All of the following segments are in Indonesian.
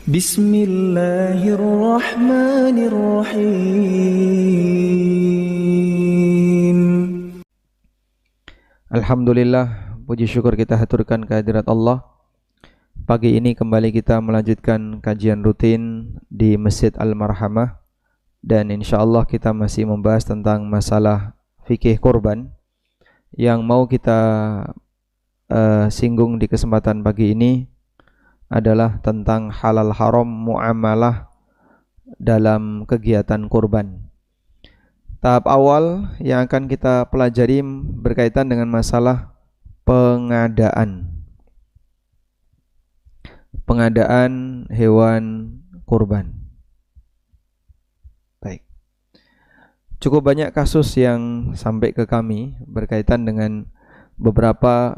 Bismillahirrahmanirrahim. Alhamdulillah, puji syukur kita haturkan kehadirat Allah. Pagi ini kembali kita melanjutkan kajian rutin di Masjid Al-Marhamah. Dan insyaAllah kita masih membahas tentang masalah fikih kurban. Yang mau kita singgung di kesempatan pagi ini adalah tentang halal haram muamalah dalam kegiatan kurban. Tahap awal yang akan kita pelajari berkaitan dengan masalah pengadaan hewan kurban. Baik. Cukup banyak kasus yang sampai ke kami berkaitan dengan beberapa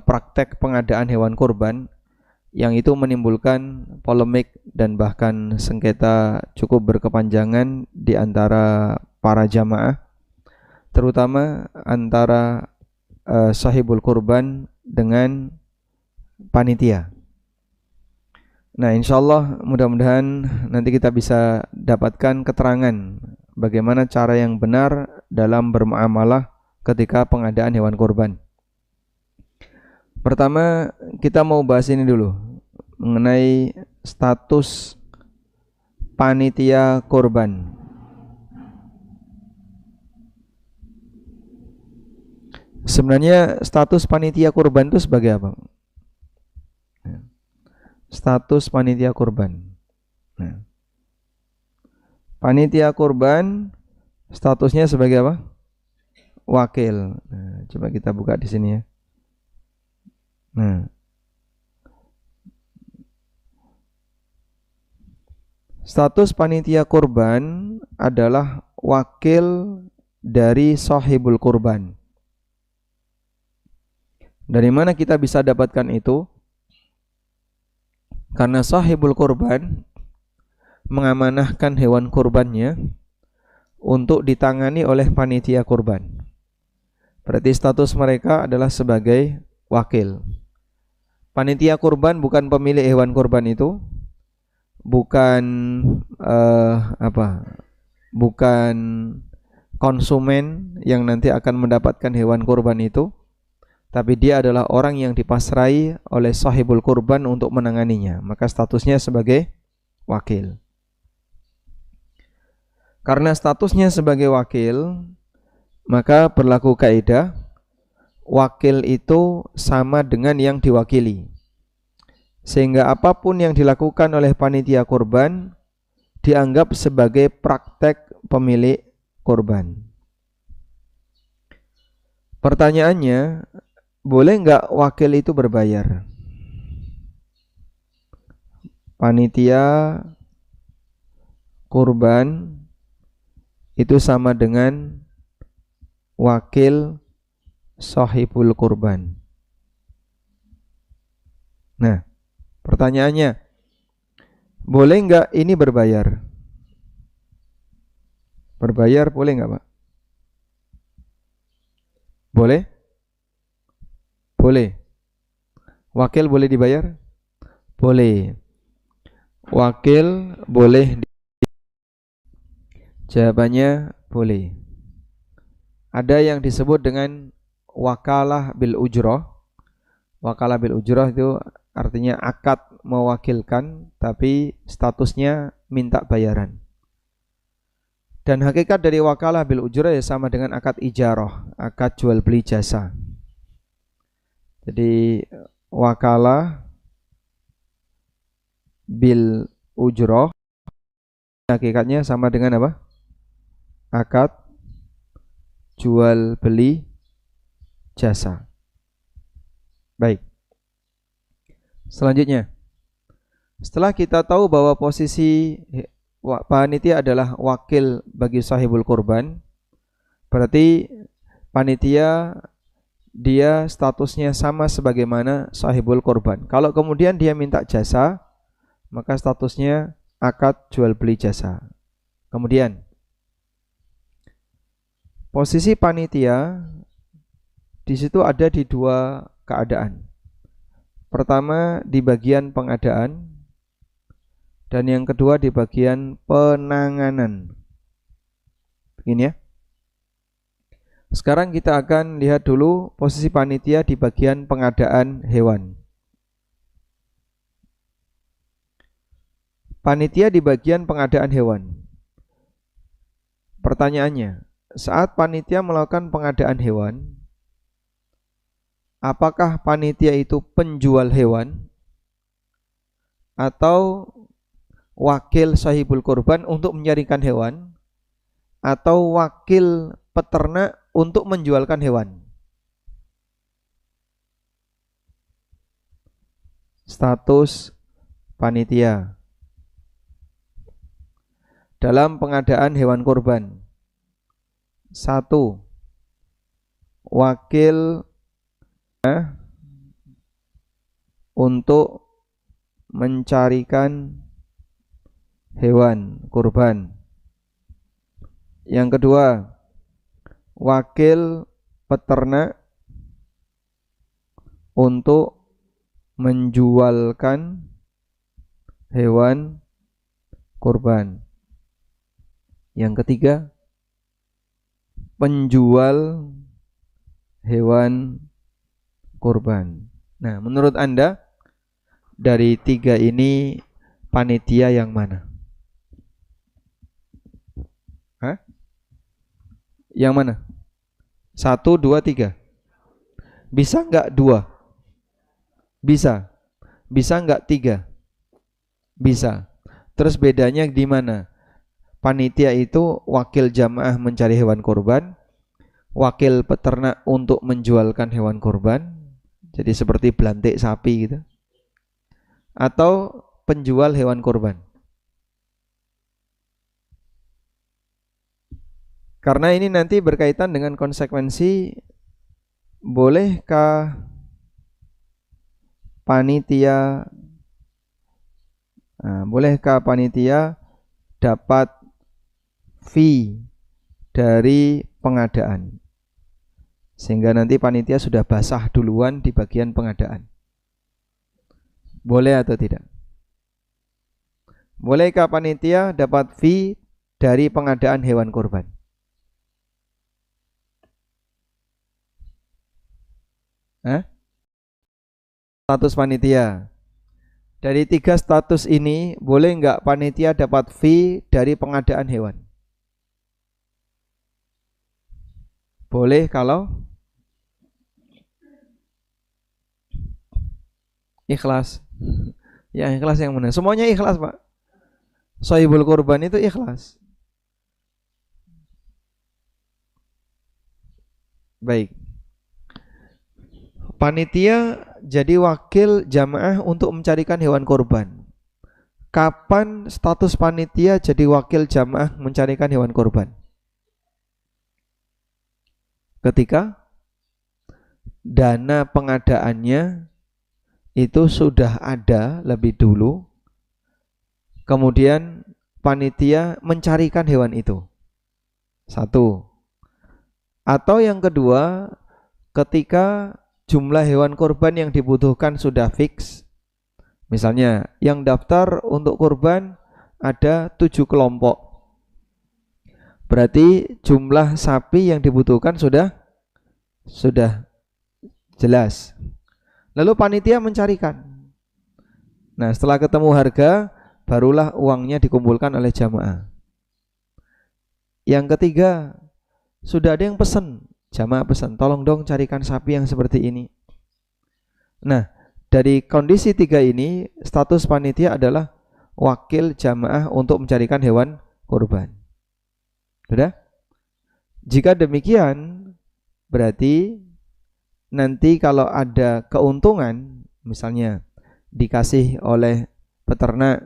praktek pengadaan hewan kurban yang itu menimbulkan polemik dan bahkan sengketa cukup berkepanjangan di antara para jamaah, terutama antara sahibul kurban dengan panitia. Nah, insyaallah mudah-mudahan nanti kita bisa dapatkan keterangan bagaimana cara yang benar dalam bermuamalah ketika pengadaan hewan kurban. Pertama, kita mau bahas ini dulu mengenai status panitia kurban. Sebenarnya status panitia kurban itu sebagai apa? Status panitia kurban. Nah, panitia kurban statusnya sebagai apa? Wakil. Nah, coba kita buka di sini ya. Nah, status panitia kurban adalah wakil dari sahibul kurban. Dari mana kita bisa dapatkan itu? Karena sahibul kurban mengamanahkan hewan kurbannya untuk ditangani oleh panitia kurban. Berarti status mereka adalah sebagai wakil. Panitia kurban bukan pemilik hewan kurban itu, bukan bukan konsumen yang nanti akan mendapatkan hewan kurban itu, tapi dia adalah orang yang dipasrai oleh sahibul kurban untuk menanganinya, maka statusnya sebagai wakil. Karena statusnya sebagai wakil, maka berlaku kaidah wakil itu sama dengan yang diwakili, sehingga apapun yang dilakukan oleh panitia kurban dianggap sebagai praktek pemilik kurban. Pertanyaannya, boleh nggak wakil itu berbayar? Panitia kurban itu sama dengan wakil sahibul kurban. Nah, pertanyaannya, boleh nggak ini berbayar? Berbayar boleh nggak, Pak? Boleh? Boleh. Wakil boleh dibayar? Boleh. Wakil boleh Jawabannya boleh. Ada yang disebut dengan wakalah bil ujroh. Wakalah bil ujroh itu artinya akad mewakilkan, tapi statusnya minta bayaran. Dan hakikat dari wakalah bil ujroh ya sama dengan akad ijarah, akad jual beli jasa. Jadi wakalah bil ujroh hakikatnya sama dengan apa? Akad jual beli jasa. Baik. Selanjutnya, setelah kita tahu bahwa posisi panitia adalah wakil bagi sahibul kurban, berarti panitia dia statusnya sama sebagaimana sahibul kurban. Kalau kemudian dia minta jasa, maka statusnya akad jual beli jasa. Kemudian posisi panitia di situ ada di dua keadaan. Pertama, di bagian pengadaan, dan yang kedua di bagian penanganan. Begini ya. Sekarang kita akan lihat dulu posisi panitia di bagian pengadaan hewan. Panitia di bagian pengadaan hewan. Pertanyaannya, saat panitia melakukan pengadaan hewan, apakah panitia itu penjual hewan atau wakil sahibul kurban untuk mencarikan hewan, atau wakil peternak untuk menjualkan hewan? Status panitia dalam pengadaan hewan kurban. 1. Wakil untuk mencarikan hewan kurban. Yang kedua, wakil peternak untuk menjualkan hewan kurban. Yang ketiga, penjual hewan kurban. Nah, menurut Anda dari 3 ini panitia yang mana? Hah? Yang mana? 1, 2, 3. Bisa enggak 2? Bisa. Bisa enggak 3? Bisa. Terus bedanya di mana? Panitia itu wakil jamaah mencari hewan kurban, wakil peternak untuk menjualkan hewan kurban, jadi seperti belantik sapi gitu, atau penjual hewan kurban. Karena ini nanti berkaitan dengan konsekuensi, bolehkah panitia dapat fee dari pengadaan, sehingga nanti panitia sudah basah duluan di bagian pengadaan. Boleh atau tidak? Bolehkah panitia dapat fee dari pengadaan hewan kurban? Status panitia. Dari 3 status ini, boleh enggak panitia dapat fee dari pengadaan hewan? Boleh kalau ikhlas. Ya, ikhlas yang mana? Semuanya ikhlas, Pak. Shahibul kurban itu ikhlas. Baik. Panitia jadi wakil jamaah untuk mencarikan hewan kurban. Kapan status panitia jadi wakil jamaah mencarikan hewan kurban? Ketika dana pengadaannya itu sudah ada lebih dulu, kemudian panitia mencarikan hewan itu. 1. Atau yang kedua, ketika jumlah hewan kurban yang dibutuhkan sudah fix. Misalnya yang daftar untuk kurban ada 7 kelompok. Berarti jumlah sapi yang dibutuhkan sudah jelas. Lalu panitia mencarikan. Nah, setelah ketemu harga, barulah uangnya dikumpulkan oleh jamaah. Yang ketiga, sudah ada yang pesan. Jamaah pesan, tolong dong carikan sapi yang seperti ini. Nah, dari kondisi 3 ini, status panitia adalah wakil jamaah untuk mencarikan hewan kurban. Sudah? Jika demikian, berarti nanti kalau ada keuntungan, misalnya dikasih oleh peternak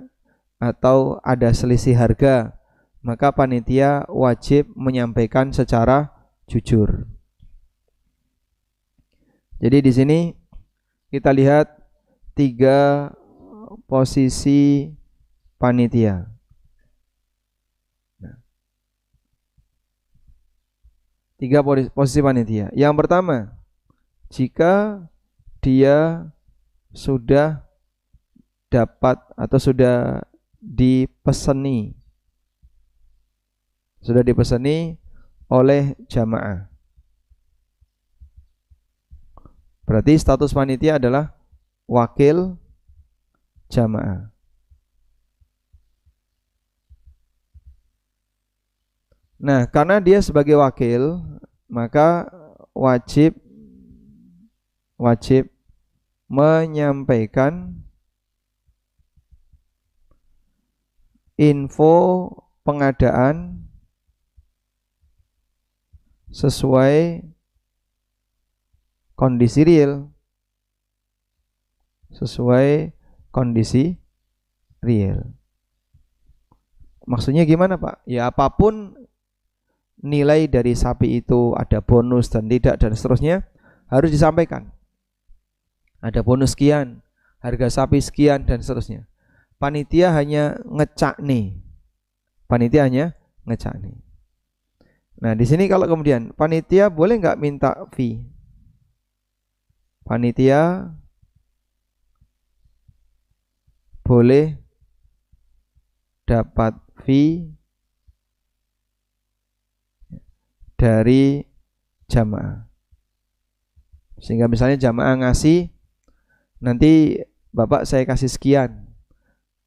atau ada selisih harga, maka panitia wajib menyampaikan secara jujur. Jadi di sini kita lihat 3 posisi panitia. Nah, 3 posisi panitia. Yang pertama, jika dia sudah dapat atau sudah dipeseni oleh jamaah. Berarti status panitia adalah wakil jamaah. Nah, karena dia sebagai wakil, maka wajib menyampaikan info pengadaan sesuai kondisi real. Maksudnya gimana, Pak? Ya, apapun nilai dari sapi itu, ada bonus dan tidak dan seterusnya, harus disampaikan. Ada bonus sekian, harga sapi sekian dan seterusnya. Panitia hanya ngecak nih. Nah, di sini kalau kemudian panitia boleh nggak minta fee? Panitia boleh dapat fee dari jamaah. Sehingga misalnya jamaah ngasih, nanti Bapak saya kasih sekian,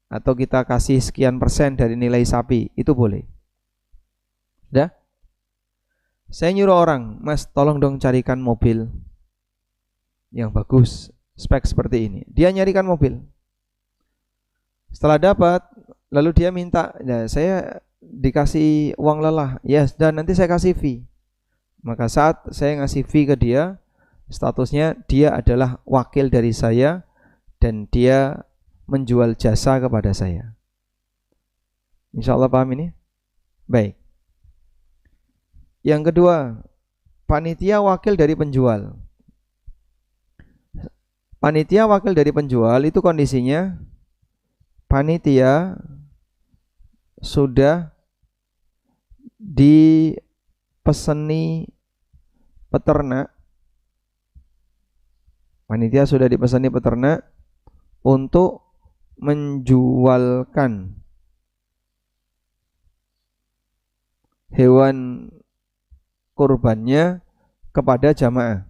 atau kita kasih sekian persen dari nilai sapi, itu boleh. Udah? Saya nyuruh orang, Mas tolong dong carikan mobil yang bagus, spek seperti ini. Dia nyarikan mobil. Setelah dapat, lalu dia minta, ya saya dikasih uang lelah, ya dan nanti saya kasih fee. Maka saat saya ngasih fee ke dia, statusnya dia adalah wakil dari saya dan dia menjual jasa kepada saya. Insya Allah paham ini? Baik. Yang kedua, panitia wakil dari penjual. Panitia wakil dari penjual itu kondisinya panitia sudah dipeseni peternak. Panitia sudah dipeseni peternak untuk menjualkan hewan kurbannya kepada jamaah.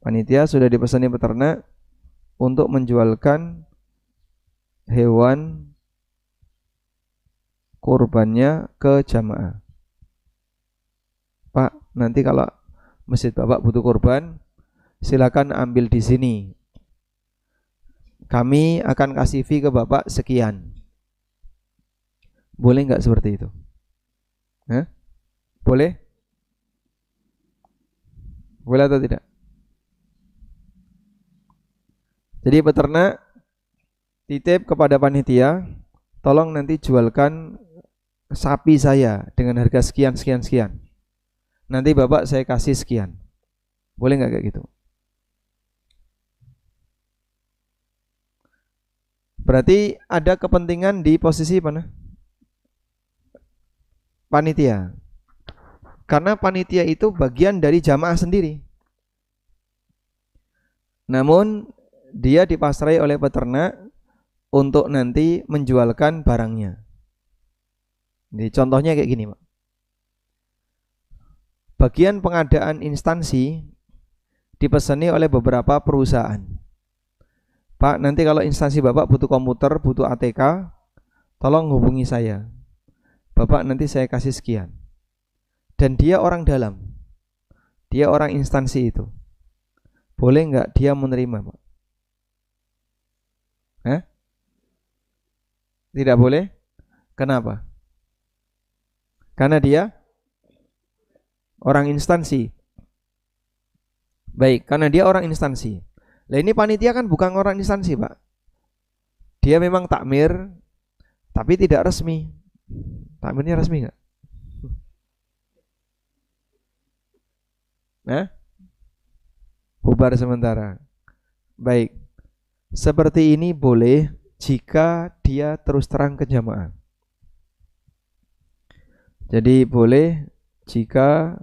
Panitia sudah dipeseni peternak untuk menjualkan hewan kurbannya ke jamaah. Pak, nanti kalau masjid Bapak butuh kurban, silakan ambil di sini. Kami akan kasih fee ke Bapak sekian. Boleh nggak seperti itu? Boleh? Boleh atau tidak? Jadi peternak titip kepada panitia, tolong nanti jualkan sapi saya dengan harga sekian. Nanti Bapak saya kasih sekian. Boleh nggak kayak gitu? Berarti ada kepentingan di posisi mana? Panitia. Karena panitia itu bagian dari jamaah sendiri. Namun dia dipasrai oleh peternak untuk nanti menjualkan barangnya. Jadi contohnya kayak gini, Pak. Bagian pengadaan instansi dipeseni oleh beberapa perusahaan. Pak, nanti kalau instansi Bapak butuh komputer, butuh ATK, tolong hubungi saya. Bapak nanti saya kasih sekian. Dan dia orang dalam. Dia orang instansi itu. Boleh nggak dia menerima, Pak? Tidak boleh? Kenapa? Karena dia orang instansi. Baik, karena dia orang instansi. Lah ini panitia kan bukan orang instansi, Pak. Dia memang takmir, tapi tidak resmi. Takmirnya resmi nggak? Bubar sementara. Baik. Seperti ini boleh jika dia terus terang ke jamaah. Jadi boleh jika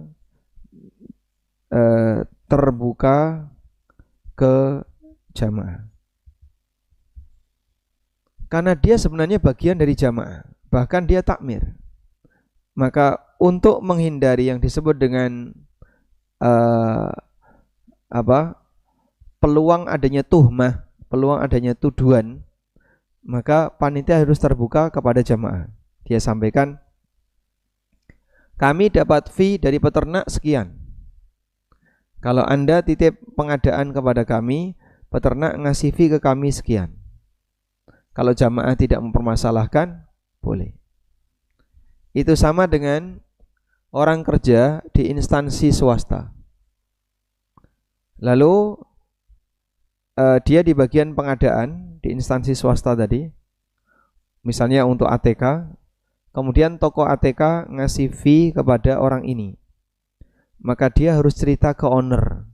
terbuka ke jamaah. karena dia sebenarnya bagian dari jamaah, bahkan dia takmir. Maka untuk menghindari yang disebut dengan peluang adanya tuhmah, peluang adanya tuduhan, maka panitia harus terbuka kepada jamaah. Dia sampaikan, kami dapat fee dari peternak sekian. Kalau Anda titip pengadaan kepada kami, peternak ngasih fee ke kami sekian. Kalau jamaah tidak mempermasalahkan, boleh. Itu sama dengan orang kerja di instansi swasta. Lalu dia di bagian pengadaan di instansi swasta tadi, misalnya untuk ATK, kemudian toko ATK ngasih fee kepada orang ini. Maka dia harus cerita ke owner,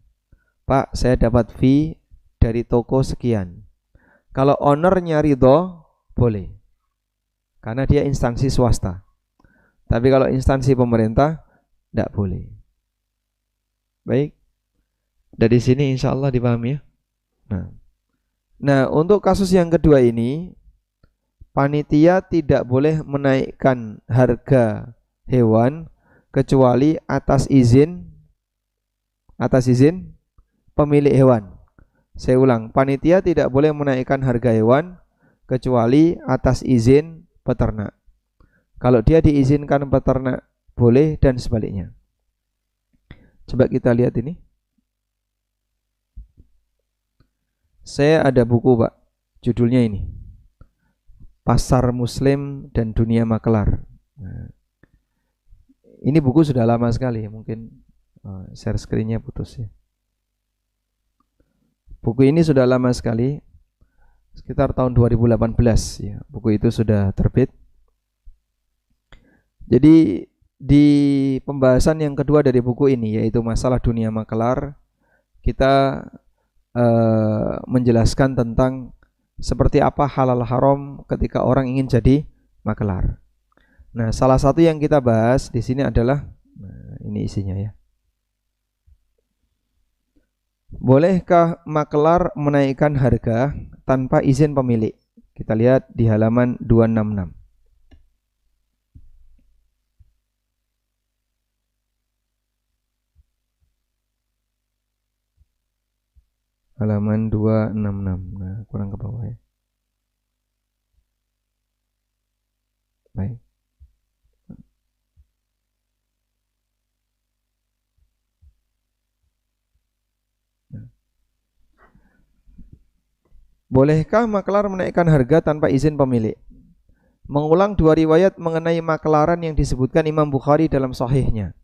Pak, saya dapat fee dari toko sekian. Kalau ownernya ridho, boleh, karena dia instansi swasta. Tapi kalau instansi pemerintah, tidak boleh. Baik, dari sini insya Allah dipahami ya. Nah, untuk kasus yang kedua ini, panitia tidak boleh menaikkan harga hewan kecuali atas izin pemilik hewan. Saya ulang, panitia tidak boleh menaikkan harga hewan kecuali atas izin peternak. Kalau dia diizinkan peternak boleh, dan sebaliknya. Coba kita lihat ini. Saya ada buku, Pak, judulnya ini, Pasar Muslim dan Dunia Makelar. Ini buku sudah lama sekali, mungkin share screen-nya putus ya. Buku ini sudah lama sekali, sekitar tahun 2018 ya. Buku itu sudah terbit. Jadi di pembahasan yang kedua dari buku ini, yaitu masalah dunia makelar, kita menjelaskan tentang seperti apa halal haram ketika orang ingin jadi makelar. Nah, salah satu yang kita bahas di sini adalah, ini isinya ya. Bolehkah makelar menaikkan harga tanpa izin pemilik? Kita lihat di halaman 266. Halaman 266. Nah, kurang ke bawah ya. Baik. Bolehkah makelar menaikkan harga tanpa izin pemilik? Mengulang dua riwayat mengenai makelaran yang disebutkan Imam Bukhari dalam sahihnya.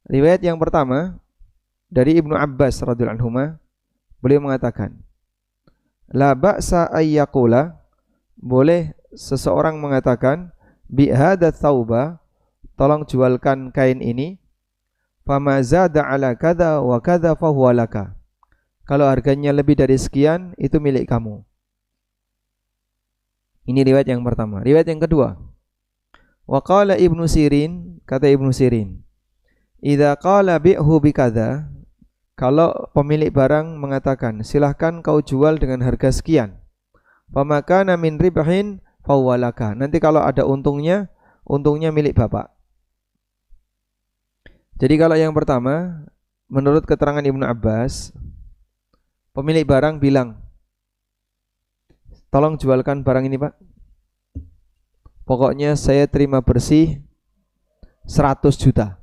Riwayat yang pertama dari Ibnu Abbas radhiyallahu anhuma, beliau mengatakan, la ba'sa ayyaqula, boleh seseorang mengatakan, bi hadza thauba, tolong jualkan kain ini, fama zada ala kadza wa kadza fa huwa laka. Kalau harganya lebih dari sekian, itu milik kamu. Ini riwayat yang pertama. Riwayat yang kedua, wa qala Ibnu Sirin, kata Ibnu Sirin, idza qala bi'hu bi kadza, kalau pemilik barang mengatakan, silahkan kau jual dengan harga sekian, fama kana min ribhin fa huwa laka, nanti kalau ada untungnya, untungnya milik bapak. Jadi kalau yang pertama, menurut keterangan Ibnu Abbas, pemilik barang bilang, tolong jualkan barang ini Pak, pokoknya saya terima bersih 100 juta.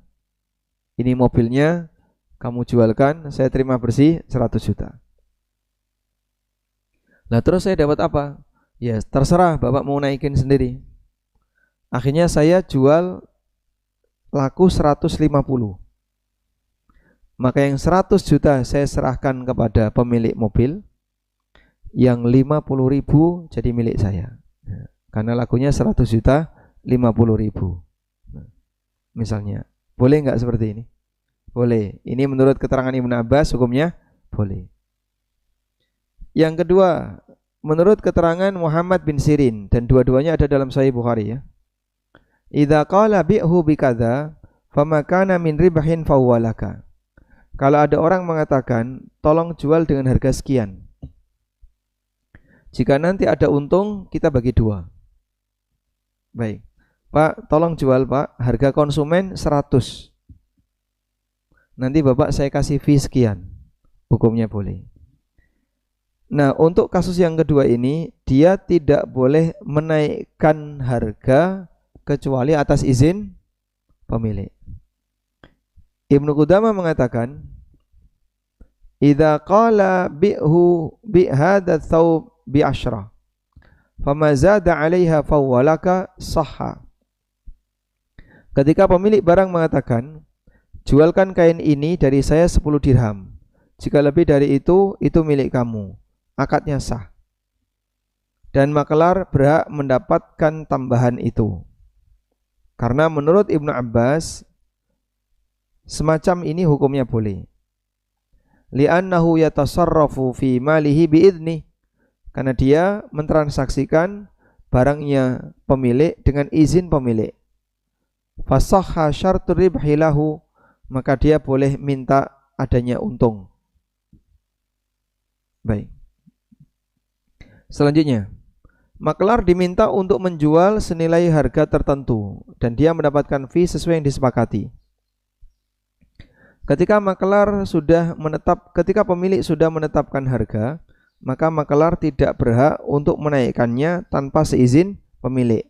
Ini mobilnya kamu jualkan, saya terima bersih 100 juta. Nah terus saya dapat apa? Ya terserah bapak mau naikin sendiri. Akhirnya saya jual laku 150. Maka yang 100 juta saya serahkan kepada pemilik mobil, yang 50.000 jadi milik saya. Karena lakunya 100 juta 50.000. Misalnya, boleh nggak seperti ini? Boleh. Ini menurut keterangan Ibnu Abbas hukumnya boleh. Yang kedua, menurut keterangan Muhammad bin Sirin, dan dua-duanya ada dalam Sahih Bukhari ya. Idza qala bi'hu bi kadza, fama kana min ribhin fa huwa laka. Kalau ada orang mengatakan, tolong jual dengan harga sekian, Jika nanti ada untung, kita bagi 2. Baik, Pak, tolong jual Pak, harga konsumen 100. Nanti Bapak saya kasih fee sekian. Hukumnya boleh. Nah, untuk kasus yang kedua ini, dia tidak boleh menaikkan harga kecuali atas izin pemilik. Ibnu Qudamah mengatakan, idza qala bi'hu bi hadha thawb bi 10, fama zada 'alaiha fawwalaka sahha. Ketika pemilik barang mengatakan, jualkan kain ini dari saya 10 dirham. Jika lebih dari itu milik kamu. Akadnya sah. Dan makelar berhak mendapatkan tambahan itu. Karena menurut Ibnu Abbas, semacam ini hukumnya boleh. Li'annahu yatasarrafu fi malihi bi'idni. Karena dia mentransaksikan barangnya pemilik dengan izin pemilik. Fasahha syartur ribhi lahu, maka dia boleh minta adanya untung. Baik. Selanjutnya, makelar diminta untuk menjual senilai harga tertentu dan dia mendapatkan fee sesuai yang disepakati. Ketika pemilik sudah menetapkan harga, maka makelar tidak berhak untuk menaikkannya tanpa seizin pemilik.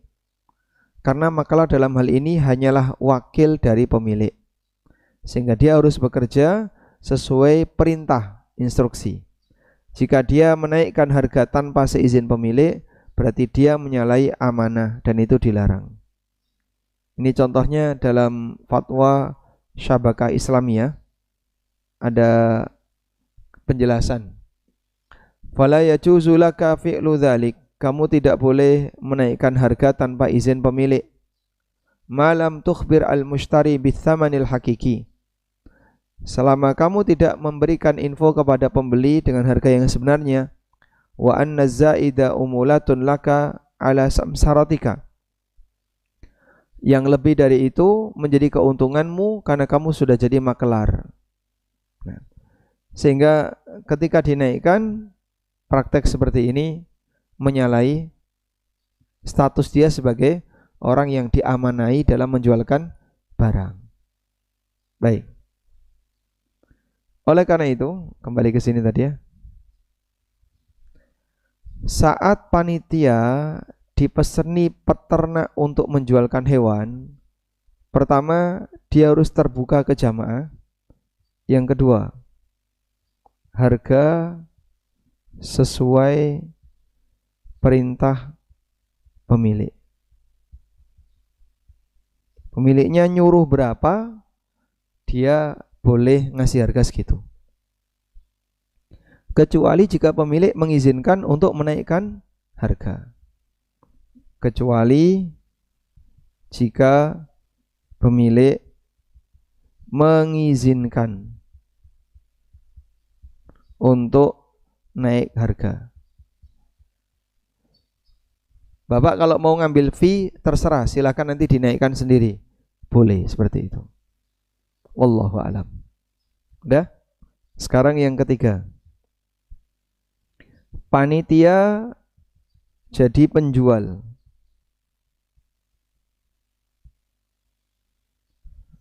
Karena makelar dalam hal ini hanyalah wakil dari pemilik. Sehingga dia harus bekerja sesuai perintah, instruksi. Jika dia menaikkan harga tanpa seizin pemilik, berarti dia menyalahi amanah dan itu dilarang. Ini contohnya dalam fatwa Syabakah Islamiyah ada penjelasan. Fala yajuzu laka fi'lu dzalik, kamu tidak boleh menaikkan harga tanpa izin pemilik. Malam tukhbir al-mushtari bithamanil hakiki, selama kamu tidak memberikan info kepada pembeli dengan harga yang sebenarnya. Wa anna zaida umulatun laka ala samsaratika, yang lebih dari itu menjadi keuntunganmu karena kamu sudah jadi makelar. Nah, sehingga ketika dinaikkan, praktek seperti ini menyalahi status dia sebagai orang yang diamanai dalam menjualkan barang. Baik. Oleh karena itu, kembali ke sini tadi ya. Saat panitia dipeseni peternak untuk menjualkan hewan, pertama dia harus terbuka ke jamaah. Yang kedua, harga sesuai perintah pemilik. Pemiliknya nyuruh berapa, dia boleh ngasih harga segitu. Kecuali jika pemilik mengizinkan untuk menaikkan harga. Kecuali jika pemilik mengizinkan untuk naik harga. Bapak kalau mau ngambil fee terserah, silakan nanti dinaikkan sendiri. Boleh seperti itu. Wallahu a'lam. Udah? Sekarang yang ketiga. Panitia jadi penjual.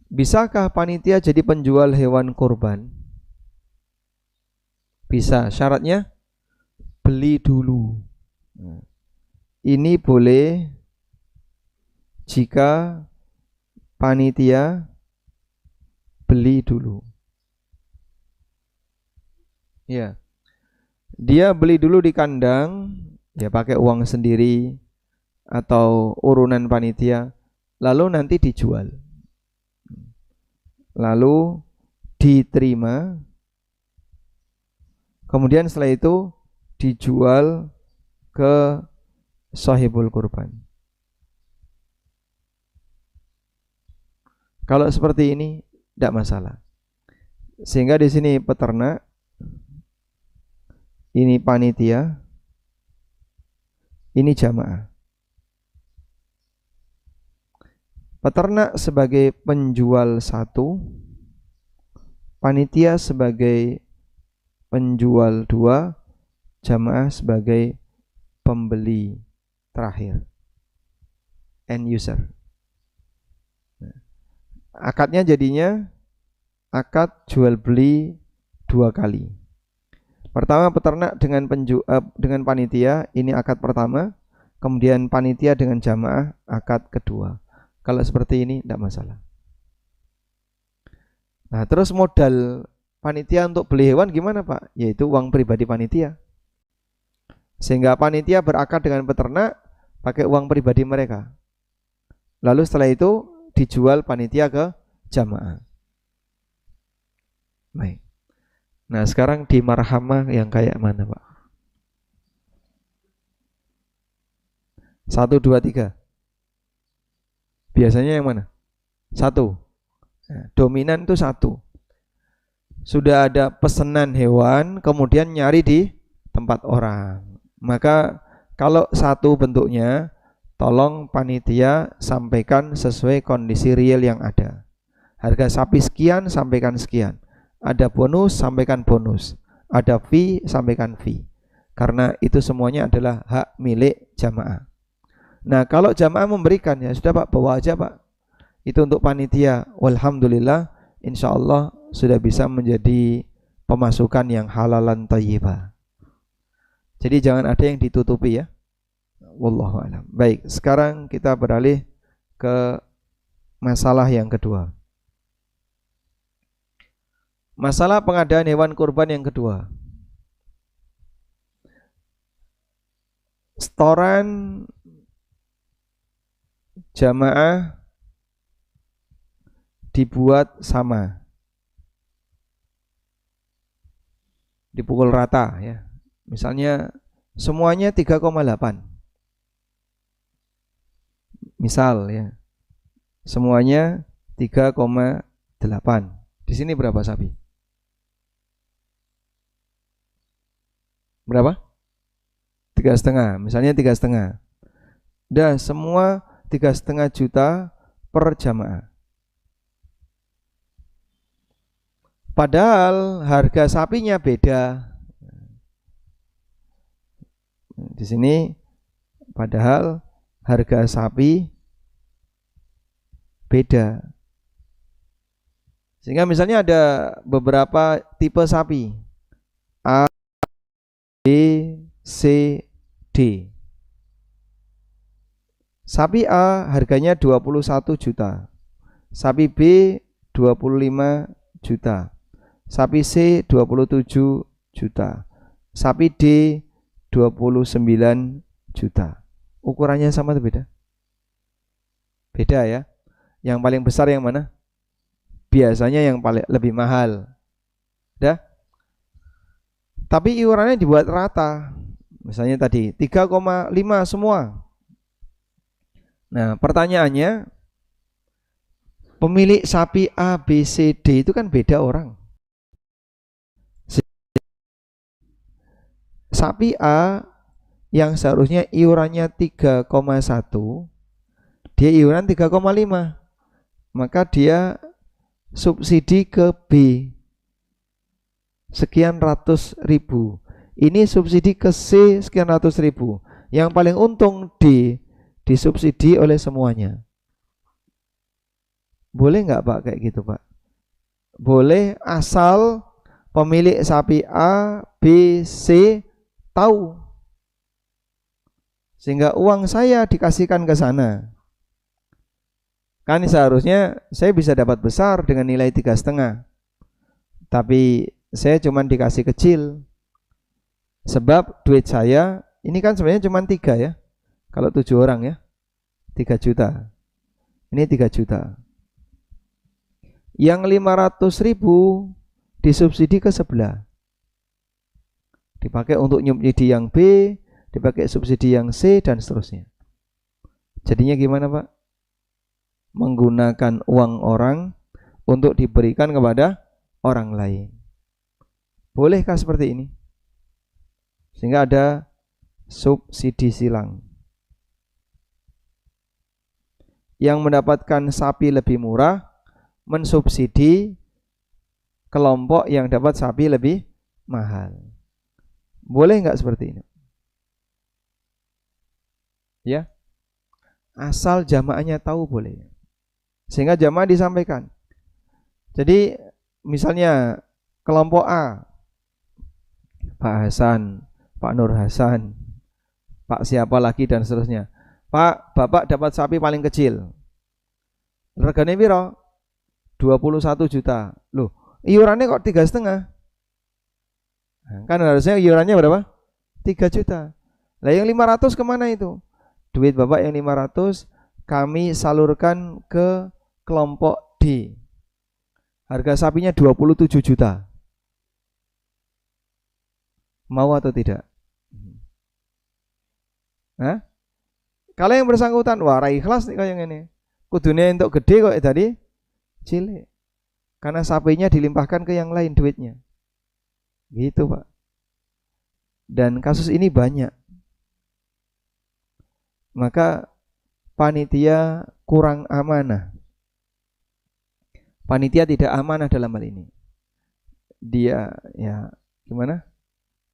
Bisakah panitia jadi penjual hewan kurban? Bisa, syaratnya beli dulu. Ini boleh jika panitia beli dulu. Ya. Dia beli dulu di kandang, ya pakai uang sendiri atau urunan panitia, lalu nanti dijual. Lalu diterima. Kemudian setelah itu dijual ke sahibul kurban. Kalau seperti ini tidak masalah. Sehingga di sini peternak, ini panitia, ini jamaah. Peternak sebagai penjual satu, panitia sebagai penjual dua, jamaah sebagai pembeli terakhir, end user. Akadnya jadinya akad jual beli 2 kali. Pertama peternak dengan panitia, ini akad pertama. Kemudian panitia dengan jamaah, akad kedua. Kalau seperti ini tidak masalah. Nah, terus modal panitia untuk beli hewan gimana Pak? Yaitu uang pribadi panitia. Sehingga panitia berakad dengan peternak pakai uang pribadi mereka. Lalu setelah itu dijual panitia ke jamaah. Baik. Nah, sekarang di marhamah yang kayak mana Pak? 1, 2, 3. Biasanya yang mana? 1. Nah, dominan itu 1. Sudah ada pesanan hewan, kemudian nyari di tempat orang. Maka kalau 1 bentuknya, tolong panitia sampaikan sesuai kondisi real yang ada. Harga sapi sekian, sampaikan sekian. Ada bonus, sampaikan bonus. Ada fee, sampaikan fee. Karena itu semuanya adalah hak milik jamaah. Nah, kalau jamaah memberikan, ya sudah Pak, bawa aja Pak. Itu untuk panitia. Walhamdulillah, insya Allah sudah bisa menjadi pemasukan yang halalan thayyibah. Jadi jangan ada yang ditutupi ya. Wallahu a'lam. Baik, sekarang kita beralih ke masalah yang kedua. Masalah pengadaan hewan kurban yang kedua. Setoran jamaah dibuat sama, dipukul rata ya. Misalnya semuanya 3,8. Misal ya. Semuanya 3,8. Di sini berapa sapi? Berapa? 3,5. Misalnya 3,5. Dah semua 3,5 juta per jamaah. Padahal harga sapinya beda. Di sini padahal harga sapi beda. Sehingga misalnya ada beberapa tipe sapi. A, B, C, D. Sapi A harganya 21 juta. Sapi B 25 juta. Sapi C 27 juta. Sapi D 29 juta. Ukurannya sama atau beda? Beda ya. Yang paling besar yang mana? Biasanya yang paling lebih mahal. Dah? Tapi iurannya dibuat rata. Misalnya tadi 3,5 semua. Nah, pertanyaannya, pemilik sapi A, B, C, D itu kan beda orang. Sapi A yang seharusnya iurannya 3,1, dia iuran 3,5. Maka dia subsidi ke B sekian ratus ribu. Ini subsidi ke C sekian ratus ribu. Yang paling untung D, disubsidi oleh semuanya. Boleh nggak Pak kayak gitu Pak? Boleh, asal pemilik sapi A, B, C tahu. Sehingga uang saya dikasihkan ke sana. Kan seharusnya saya bisa dapat besar dengan nilai 3,5. Tapi saya cuma dikasih kecil. Sebab duit saya ini kan sebenarnya cuma 3 ya. Kalau 7 orang ya 3 juta. Ini 3 juta. Yang 500 ribu disubsidi ke sebelah. Dipakai untuk nyubsidi yang B, dipakai subsidi yang C dan seterusnya. Jadinya gimana Pak? Menggunakan uang orang untuk diberikan kepada orang lain. Bolehkah seperti ini? Sehingga ada subsidi silang. Yang mendapatkan sapi lebih murah mensubsidi kelompok yang dapat sapi lebih mahal. Boleh nggak seperti ini? Ya, asal jamaahnya tahu boleh. Sehingga jamaah disampaikan. Jadi misalnya kelompok A, Pak Hasan, Pak Nur Hasan, Pak siapa lagi dan seterusnya. Pak, Bapak dapat sapi paling kecil. Regane piro? 21 juta. Loh, iurannya kok 3,5? Kan harusnya iurannya berapa? 3 juta. Lah yang 500 kemana itu? Duit Bapak yang 500 kami salurkan ke kelompok D. Harga sapinya 27 juta. Mau atau tidak? Hah? Kalau yang bersangkutan, wah ra ikhlas nih kayak ini. Kudune untuk gede kok tadi cilik. Karena sapinya dilimpahkan ke yang lain duitnya. Gitu, Pak. Dan kasus ini banyak. Maka panitia kurang amanah. Panitia tidak amanah dalam hal ini. Dia ya gimana?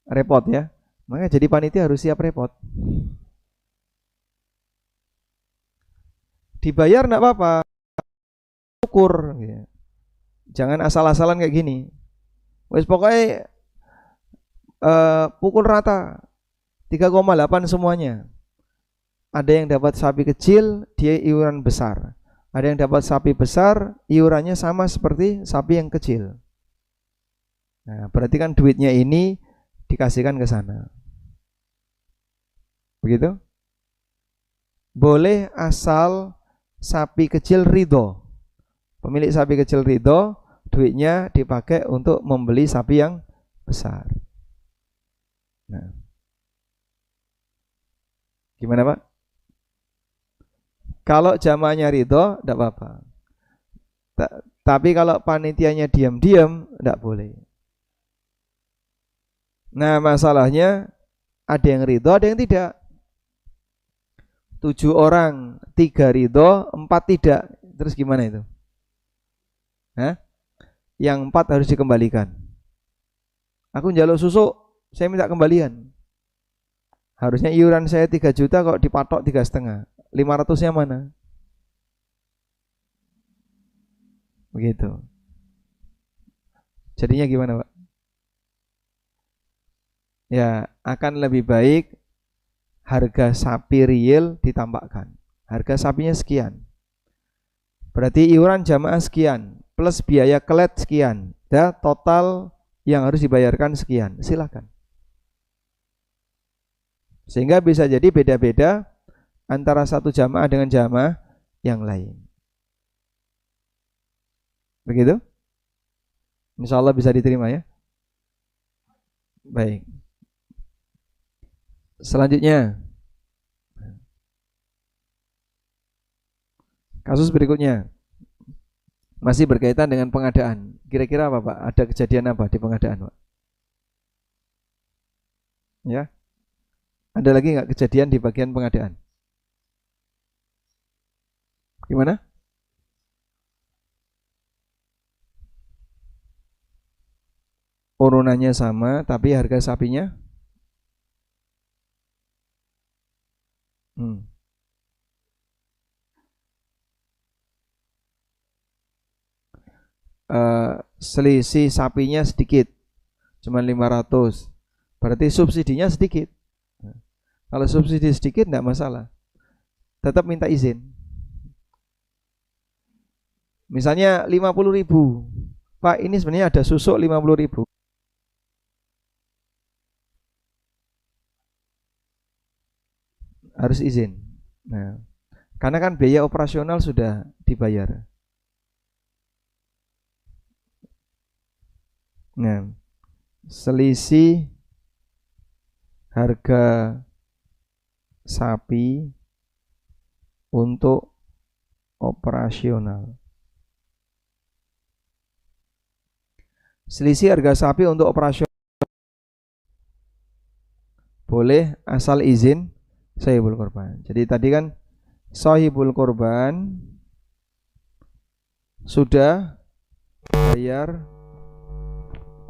Repot ya. Maka jadi panitia harus siap repot. Dibayar enggak apa-apa. Ukur ya. Jangan asal-asalan kayak gini. Wes pokoknya pukul rata 3,8 semuanya. Ada yang dapat sapi kecil, dia iuran besar. Ada yang dapat sapi besar, iurannya sama seperti sapi yang kecil. Nah, berarti kan duitnya ini dikasihkan ke sana. Begitu? Boleh asal sapi kecil ridho. Pemilik sapi kecil ridho, duitnya dipakai untuk membeli sapi yang besar. Nah, gimana Pak? Kalau jamaahnya ridho, tidak apa-apa. Tapi kalau panitianya diam-diam, tidak boleh. Nah, masalahnya ada yang ridho, ada yang tidak. 7 orang, 3 ridho, 4 tidak. Terus gimana itu? Hah? Yang 4 harus dikembalikan. Aku njaluk susu, saya minta kembalian. Harusnya iuran saya 3 juta kok dipatok 3,5. 500-nya mana? Begitu. Jadinya gimana, Pak? Ya, akan lebih baik harga sapi real ditambahkan. Harga sapinya sekian. Berarti iuran jamaah sekian plus biaya kelet sekian. Ya, total yang harus dibayarkan sekian. Silakan. Sehingga bisa jadi beda-beda antara satu jamaah dengan jamaah yang lain. Begitu? Insya Allah bisa diterima ya. Baik. Selanjutnya, kasus berikutnya masih berkaitan dengan pengadaan. Kira-kira apa Pak? Ada kejadian apa di pengadaan Pak? Ya, ada lagi nggak kejadian di bagian pengadaan? Gimana? Urunannya sama, tapi harga sapinya selisih sapinya sedikit, cuma 500. Berarti subsidinya sedikit. Kalau subsidi sedikit enggak masalah. Tetap minta izin. Misalnya 50.000. Pak, ini sebenarnya ada susuk 50.000. Harus izin. Nah, karena kan biaya operasional sudah dibayar. Nah, selisih harga sapi untuk operasional. Selisih harga sapi untuk operasional boleh asal izin sahibul korban. Jadi tadi kan sahibul korban sudah bayar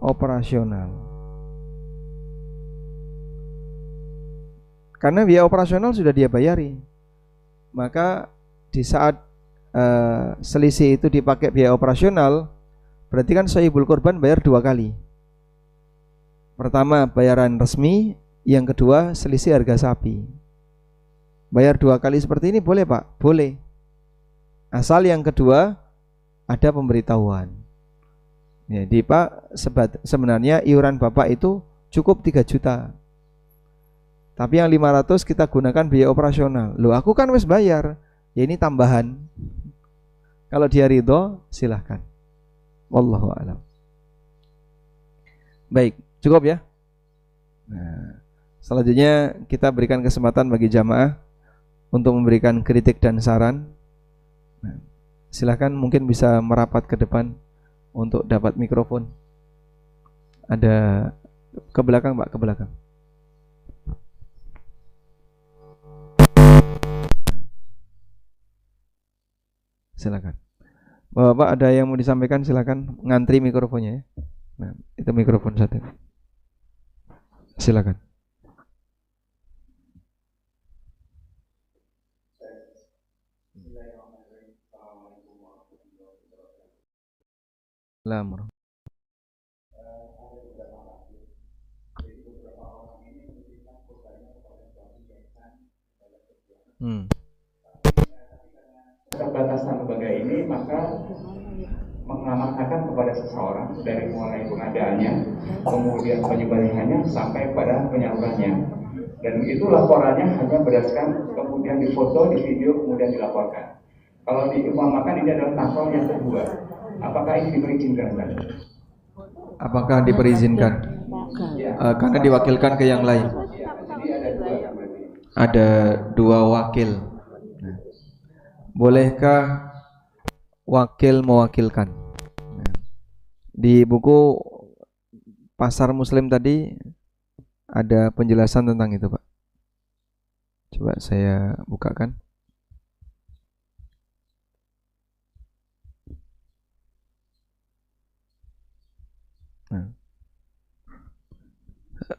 operasional. karena biaya operasional sudah dia bayari. Maka di saat selisih itu dipakai biaya operasional, berarti kan shahibul kurban bayar 2 kali. Pertama bayaran resmi, yang kedua selisih harga sapi. Bayar 2 kali seperti ini boleh Pak? Boleh. Asal yang kedua ada pemberitahuan. Jadi Pak, sebenarnya iuran Bapak itu cukup 3 juta. Tapi yang 500 kita gunakan biaya operasional. Loh, aku kan wis bayar. Ya ini tambahan. Kalau dia ridho, silahkan. Wallahu a'lam. Baik, cukup ya. Nah, selanjutnya kita berikan kesempatan bagi jamaah untuk memberikan kritik dan saran. Nah, silahkan mungkin bisa merapat ke depan untuk dapat mikrofon. Ada ke belakang Pak, ke belakang. Silakan. Bapak ada yang mau disampaikan, silakan ngantri mikrofonnya ya. Nah, itu mikrofon satu. Silakan. Lamur. Keterbatasan lembaga ini maka mengamanahkan kepada seseorang dari mulai pengadaannya, kemudian penyembelihannya sampai pada penyalurannya. Dan itu laporannya hanya berdasarkan kemudian difoto, di video, kemudian dilaporkan. Kalau diumpamakan ini adalah tahap yang kedua, apakah ini diperizinkan? Apakah diperizinkan? Karena diwakilkan ke yang lain. Jadi Ada 2 wakil. Nah, bolehkah wakil mewakilkan? Nah, di buku Pasar Muslim tadi ada penjelasan tentang itu Pak. Coba saya bukakan. Nah.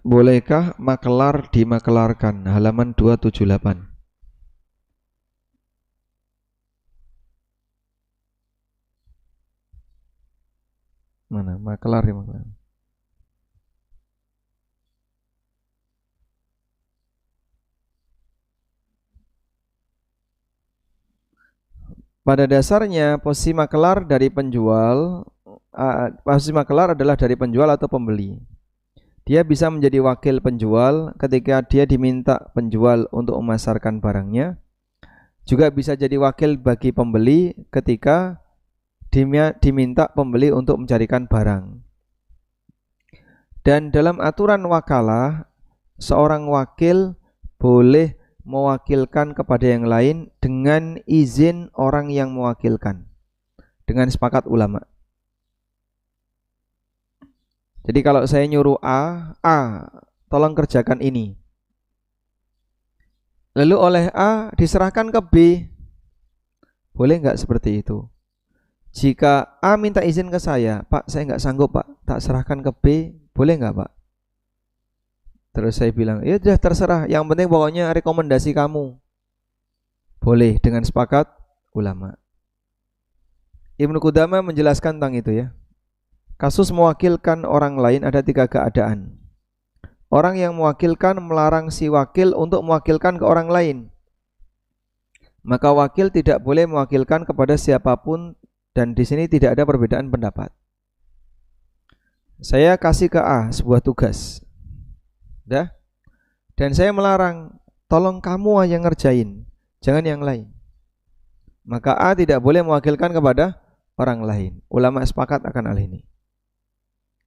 Bolehkah makelar dimakelarkan? Halaman 278. Mana makelar dimakelarkan? Pada dasarnya posisi makelar dari penjual, posisi makelar adalah dari penjual atau pembeli. Dia bisa menjadi wakil penjual ketika dia diminta penjual untuk memasarkan barangnya. Juga bisa jadi wakil bagi pembeli ketika diminta pembeli untuk mencarikan barang. Dan dalam aturan wakalah, seorang wakil boleh mewakilkan kepada yang lain dengan izin orang yang mewakilkan, dengan sepakat ulama. Jadi kalau saya nyuruh A, tolong kerjakan ini. Lalu oleh A diserahkan ke B. Boleh nggak seperti itu? Jika A minta izin ke saya, Pak saya nggak sanggup Pak, tak serahkan ke B, boleh nggak Pak? Terus saya bilang, ya sudah terserah, yang penting pokoknya rekomendasi kamu. Boleh dengan sepakat ulama. Ibnu Qudamah menjelaskan tentang itu ya. Kasus mewakilkan orang lain ada 3 keadaan. Orang yang mewakilkan melarang si wakil untuk mewakilkan ke orang lain. Maka wakil tidak boleh mewakilkan kepada siapapun dan di sini tidak ada perbedaan pendapat. Saya kasih ke A sebuah tugas. Dah? Dan saya melarang, tolong kamu yang ngerjain, jangan yang lain. Maka A tidak boleh mewakilkan kepada orang lain. Ulama sepakat akan hal ini.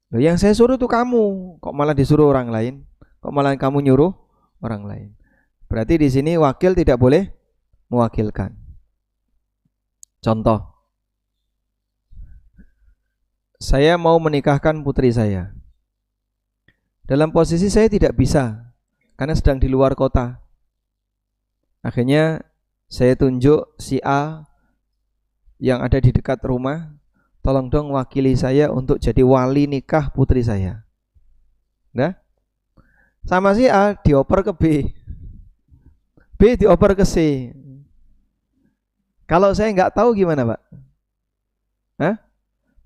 Loh, yang saya suruh tuh kamu, kok malah disuruh orang lain? Kok malah kamu nyuruh orang lain? Berarti di sini wakil tidak boleh mewakilkan. Contoh, saya mau menikahkan putri saya. Dalam posisi saya tidak bisa karena sedang di luar kota. Akhirnya saya tunjuk si A yang ada di dekat rumah, tolong dong wakili saya untuk jadi wali nikah putri saya. Nah, sama si A dioper ke B. B dioper ke C. Kalau saya nggak tahu gimana Pak? Hah?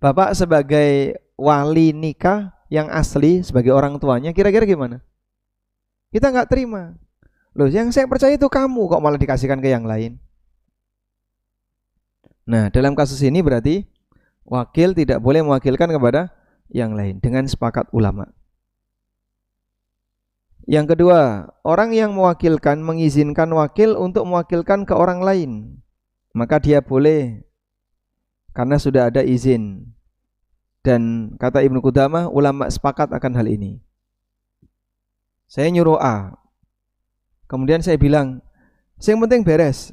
Bapak sebagai wali nikah yang asli, sebagai orang tuanya, kira-kira gimana? Kita nggak terima. Loh, yang saya percaya itu kamu, kok malah dikasihkan ke yang lain. Nah, dalam kasus ini berarti wakil tidak boleh mewakilkan kepada yang lain dengan sepakat ulama. Yang kedua, orang yang mewakilkan mengizinkan wakil untuk mewakilkan ke orang lain, maka dia boleh karena sudah ada izin. Dan kata Ibnu Qudamah, ulama sepakat akan hal ini. Saya nyuruh A, kemudian saya bilang, yang penting beres.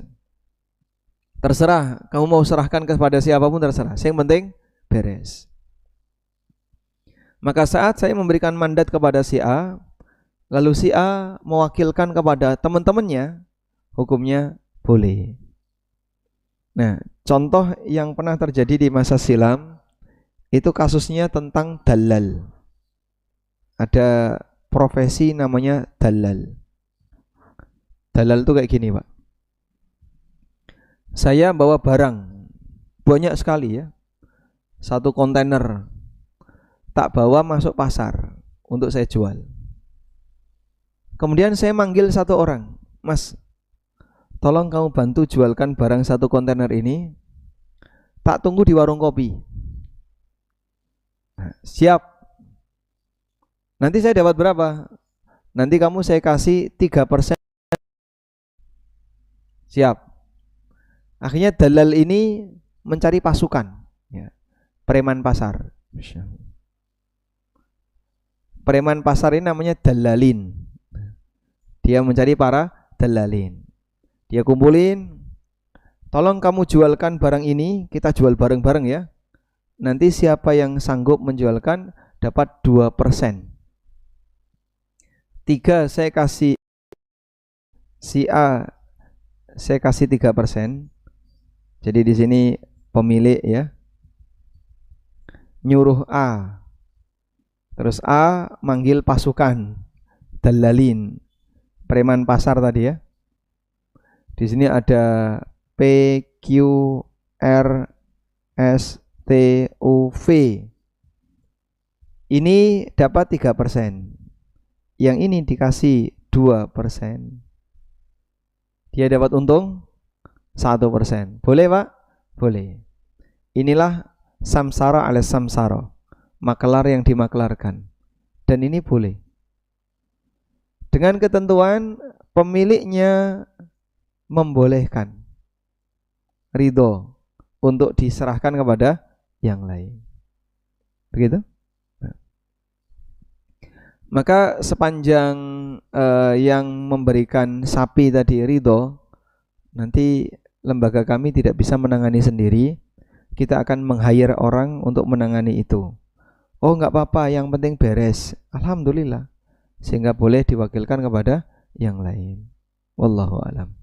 Terserah, kamu mau serahkan kepada siapapun terserah, yang penting beres. Maka saat saya memberikan mandat kepada si A, lalu si A mewakilkan kepada teman-temannya, hukumnya boleh. Nah, contoh yang pernah terjadi di masa silam itu kasusnya tentang dalal. Ada profesi namanya dalal. Dalal itu kayak gini Pak. Saya bawa barang banyak sekali ya, 1 kontainer, tak bawa masuk pasar untuk saya jual. Kemudian saya manggil 1 orang, Mas, tolong kamu bantu jualkan barang 1 kontainer ini, tak tunggu di warung kopi. Nah, siap. Nanti saya dapat berapa? Nanti kamu saya kasih 3%. Siap. Akhirnya dalal ini mencari pasukan ya. Preman pasar. Preman pasar ini namanya dalalin. Dia mencari para dalalin. Dia kumpulin, tolong kamu jualkan barang ini, kita jual bareng-bareng ya. Nanti siapa yang sanggup menjualkan dapat 2%. 3 saya kasih si A, saya kasih 3%. Jadi di sini pemilik ya nyuruh A, terus A manggil pasukan dalalin, preman pasar tadi ya. Di sini ada P, Q, R, S, T, U, V. Ini dapat 3%. Yang ini dikasih 2%. Dia dapat untung 1%. Boleh Pak? Boleh. Inilah samsara alias samsara, makelar yang dimaklarkan. Dan ini boleh. Dengan ketentuan pemiliknya membolehkan, ridho untuk diserahkan kepada yang lain. Begitu? Nah. Maka sepanjang yang memberikan sapi tadi ridho, nanti lembaga kami tidak bisa menangani sendiri. Kita akan meng-hire orang untuk menangani itu. Oh enggak apa-apa, yang penting beres. Alhamdulillah. Sehingga boleh diwakilkan kepada yang lain. Wallahu a'lam.